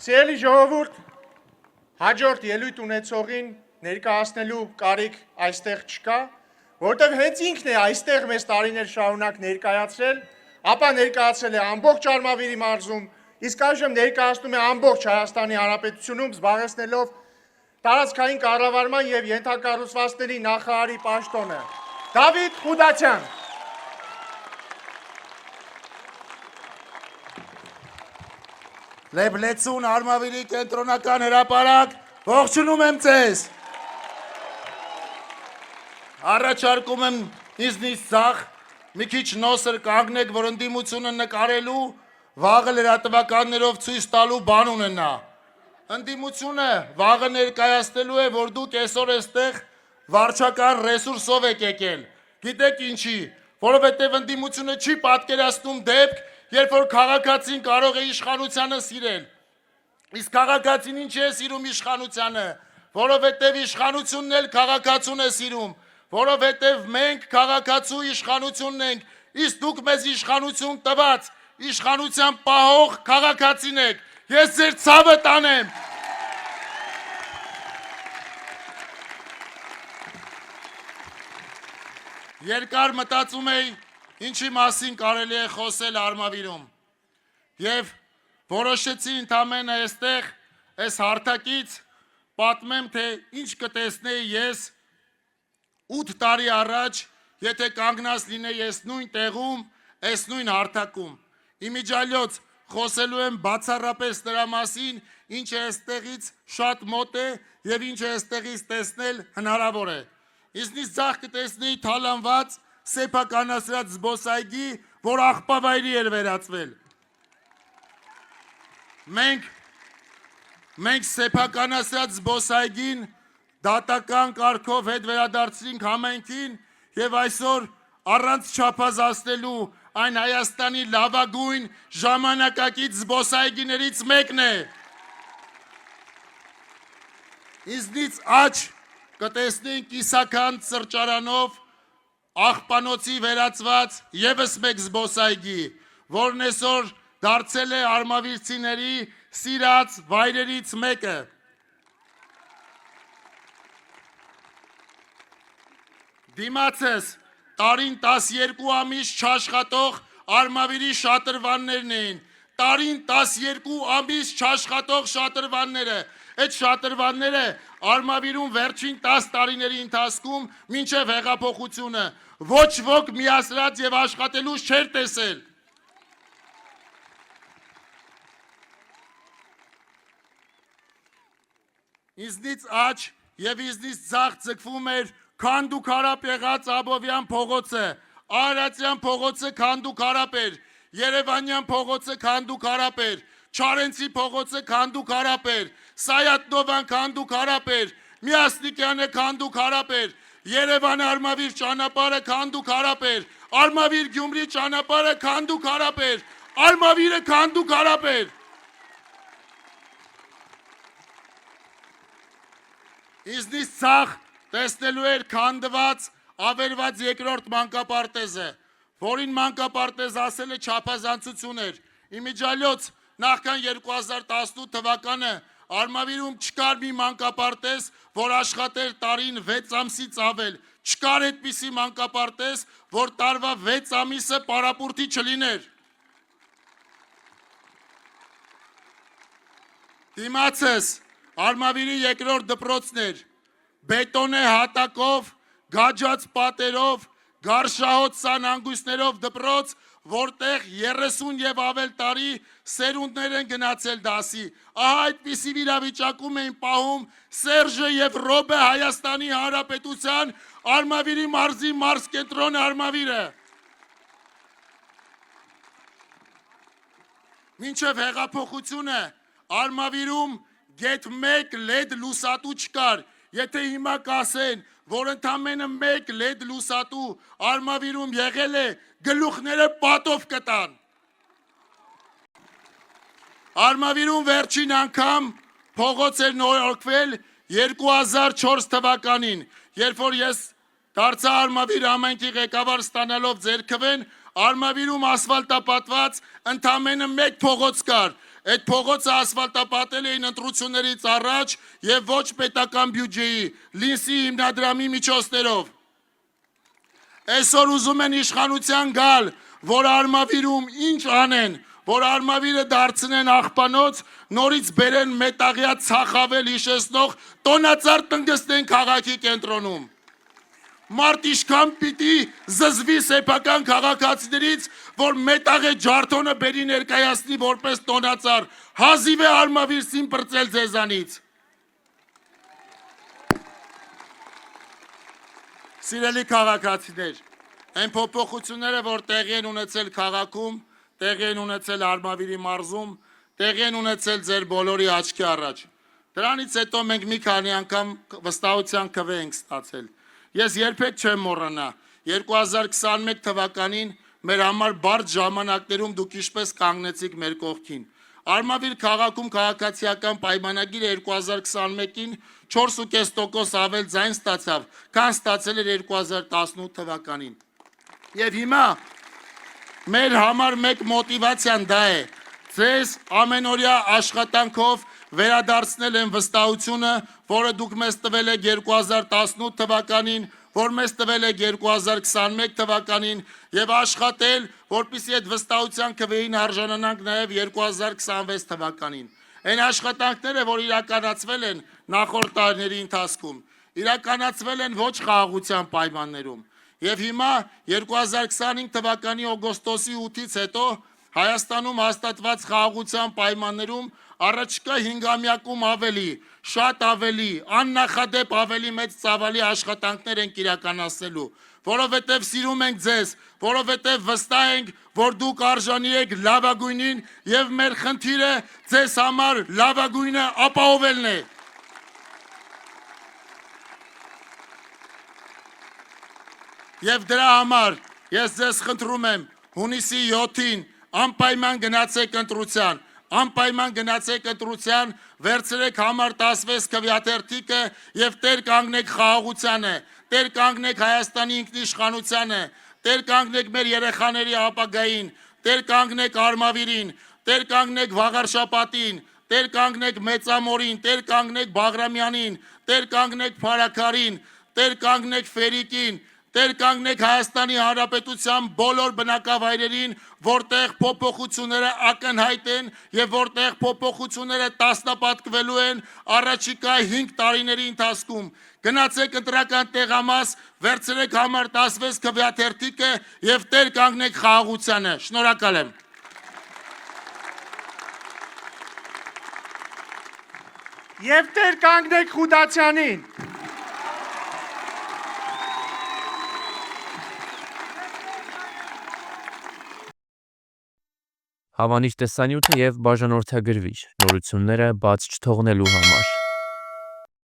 Սիրելի ժողովուրդ, հաջորդ ելույթ ունեցողին ներկայացնելու կարիք այստեղ չկա, որտեղ հենց ինքն է այստեղ մեզ տարիներ շարունակ ներկայացրել, ապա ներկայացրել է ամբողջ Արմավիրի մարզում, իսկ այժմ ներկայացնում է ամբողջ Հայաստանի Հանրապետությունում, զբաղեցնելով տարածքային կառավարման եւ ենթակառուցվածքների նախարարի պաշտոնը։ Դավիթ Խուդացյան։ Լեբլեցուն Արմավիրի կենտրոնական հրապարակ, ողջունում եմ ձեզ։ Առաջարկում եմ ինձնից ձախ մի քիչ նոսր կանգնեք, որ ընդդիմությունը նկարելու, վաղը լրատվականներով ցույց տալու բան ունենա։ Ընդդիմությունը վաղը ներկայացնելու է, որ դուք այսօր այստեղ վարչական ռեսուրսով եք եկել։ Գիտեք ինչի, որովհետև ընդդիմությունը չի պատկերացնում դեպք, երբ որ քաղաքացին կարող է իշխանությանը սիրել։ Իսկ քաղաքացին ինչ է սիրում իշխանությանը, որովհետև իշխանությունն էլ քաղաքացուն է սիրում, որովհետև մենք քաղաքացու իշխանությունն ենք, իսկ դուք մեզ իշխանություն տված, իշխանության պահող քաղաքացին եք։ Ես ձեր ցավը տանեմ։ Երկար մտածում էի, ինչի մասին կարելի է խոսել Արմավիրում։ Եվ որոշեցի ընդամենը այստեղ, այս հարթակից պատմեմ, թե ինչ կտեսնեի ես 8 տարի առաջ, եթե կանգնած լինեի այս նույն տեղում, այս նույն հարթակում։ Իմիջիալյոց խոսելու եմ բացառապես նրա մասին, ինչ է այստեղից շատ մոտ է եւ ինչ է այստեղից տեսնել հնարավոր է։ Ինձնից ձախ կտեսնեի թալանված սեփականացրած զբոսայգի, որ աղբավայրի էր վերածվել։ Մենք սեփականացրած զբոսայգին դատական կարգով հետ վերադարձրինք համայնքին եւ այսօր առանց չափազանցնելու այն Հայաստանի լավագույն ժամանակակից զբոսայգիներից մեկն է։ Ինձնից աջ կտեսնենք կիսական սրճարանով աղբանոցի վերածված եւս մեկ զբոսայգի, որն այսօր դարձել է արմավիրցիների սիրած վայրերից մեկը։ Դիմացս տարին 12 ամիս չաշխատող Արմավիրի շատրվաններն էին, տարին 12 ամիս չաշխատող շատրվանները, այդ շատրվանները Արմավիրում վերջին 10 տարիների ընթացքում մինչև հեղափոխությունը ոչ ոք միասրած եւ աշխատելուց չէր տեսել։ Ինձնից աջ եւ ինձնից ձախ ձգվում էր Քանդուքարապ եղած Աբովյան փողոցը, Արարատյան փողոցը Քանդուքարապ էր, Երևանյան փողոցը Քանդուքարապ էր, Չարենցի փողոցը Քանդուքարապ էր, Սայատնովան Քանդուքարապ էր, Միասնիկյանը Քանդուքարապ էր, Երևան Արմավիր ճանապարհը Քանդուքարապ էր, Արմավիր Գյումրի ճանապարհը Քանդուքարապ էր, Արմավիրը Քանդուքարապ էր։ Ինձնից ցախ տեսնելու էր քանդված ավերված երկրորդ մանկապարտեզը, որին մանկապարտեզ ասելը չափազանցություն էր։ Իմիջիալյոց նախքան 2018 թվականը Արմավիրում չկար մի մանկապարտեզ, որ աշխատեր տարին 6 ամսից ավել, չկար այդպիսի մանկապարտեզ, որ տարվա 6 ամիսը պարապուրտի չլիներ։ Դիմացս Արմավիրի երկրորդ դպրոցն էր, բետոնե հատակով, գաջած պատերով, գարշահոտ սանհանգույցներով դպրոց, որտեղ 30 եւ ավել տարի սերունդներ են գնացել դասի։ Ահա այդպիսի վիճակում էին պահում Սերժը եւ Ռոբը Հայաստանի Հանրապետության Արմավիրի մարզի մարզկենտրոն Արմավիրը։ Մինչև հեղափոխությունը Արմավիրում գեթ 1 լեդ լուսատու չկար։ Եթե հիմա կասեն, որ ընդամենը 1 լեդ լուսատու Արմավիրում եղել է, գլուխները պատով կտան։ Արմավիրում վերջին անգամ փողոց էր նորոգվել 2004 թվականին, երբ որ ես դարձա Արմավիր համայնքի ղեկավար ստանալով ձեռքվեն, Արմավիրում ասֆալտապատված ընդամենը 1 փողոց կար։ Այդ փողոցը ասֆալտապատել էին ընտրություններից առաջ եւ ոչ պետական բյուջեի, Լինսի հիմնադրամի միջոցներով։ Այսօր ուզում են իշխանության գալ, որ Արմավիրում ինչ անեն, որ Արմավիրը դարձնեն աղբանոց, նորից բերեն մետաղյա ցախավել հիշեցնող տոնածառ տնգստեն քաղաքի կենտրոնում։ Մարդ իշքան պիտի զզվի սեփական քաղաքացիներից, որ մետաղե ջարդոնը բերի ներկայացնի որպես տոնածառ, հազիվ է Արմավիրսին բրծել ձեզանից։ Սիրելի քաղաքացիներ, այն փոփոխությունները, որ տեղի են ունեցել քաղաքում, տեղի են ունեցել Արմավիրի մարզում, տեղի են ունեցել ձեր բոլորի աչքի առաջ։ Դրանից հետո մենք մի քանի անգամ վստահության քվե ենք ստացել։ Ես երբեք չեմ մոռանա 2021 թվականին մեր համար բարդ ժամանակներում դուք ինչպես կանգնեցիք մեր կողքին։ Արմավիր քաղաքում քաղաքացիական պայմանագիրը 2021-ին 4.5% ավել ձայն ստացավ, քան ստացել էր 2018 թվականին։ Եվ հիմա մեր համար մեկ մոտիվացիան դա է։ Ձեզ ամենօրյա աշխատանքով վերադարձնել են վստահությունը, որը դուք մեզ տվել եք 2018 թվականին, որ մեզ տվել եք 2021 թվականին եւ աշխատել, որպեսզի այդ վստահության քվեին արժանանանք նաեւ 2026 թվականին։ Այն աշխատանքները, որ իրականացվել են նախորդ տարիների ընթացքում, իրականացվել են ոչ խաղաղության պայմաններում։ Եվ հիմա 2025 թվականի օգոստոսի 8-ից հետո Հայաստանում հաստատված խաղաղության պայմաններում առաջիկա 5-ամյակում ավելի, շատ ավելի, աննախադեպ ավելի մեծ ծավալի աշխատանքներ ենք իրականացնելու, որովհետև սիրում ենք ձեզ, որովհետև վստահ ենք, որ դուք արժանի եք լավագույնին եւ մեր խնդիրը ձեզ համար լավագույնը ապահովելն է։ Եվ դրա համար ես ձեզ խնդրում եմ հունիսի 7-ին անպայման գնացեք ընտրության, անպայման գնացեք ընտրության, վերցրեք համար 16 քվեաթերթիկը եւ տեր կանգնեք խաղաղությանը, տեր կանգնեք Հայաստանի ինքնիշխանությանը, տեր կանգնեք մեր երեխաների ապագային, տեր կանգնեք Արմավիրին, տեր կանգնեք Վաղարշապատին, տեր կանգնեք Մեծամորին, տեր կանգնեք Բաղրամյանին, տեր կանգնեք Փարաքարին, տեր կանգնեք Ֆերիկին, տեր կանգնեք Հայաստանի Հանրապետության բոլոր բնակավայրերին, որտեղ փոփոխությունները ակնհայտ են եւ որտեղ փոփոխությունները տասնապատկվելու են առաջիկա 5 տարիների ընթացքում։ Գնացեք ընտրական տեղամաս, վերցրեք համար 16 քվեաթերթիկը եւ տեր կանգնեք խաղաղությանը։ Շնորհակալ եմ։ Եվ տեր կանգնեք Խուդացյանին։ Հավանիչ տեսանյութը եւ բաժանորդագրվիչ նորությունները բաց չթողնելու համար։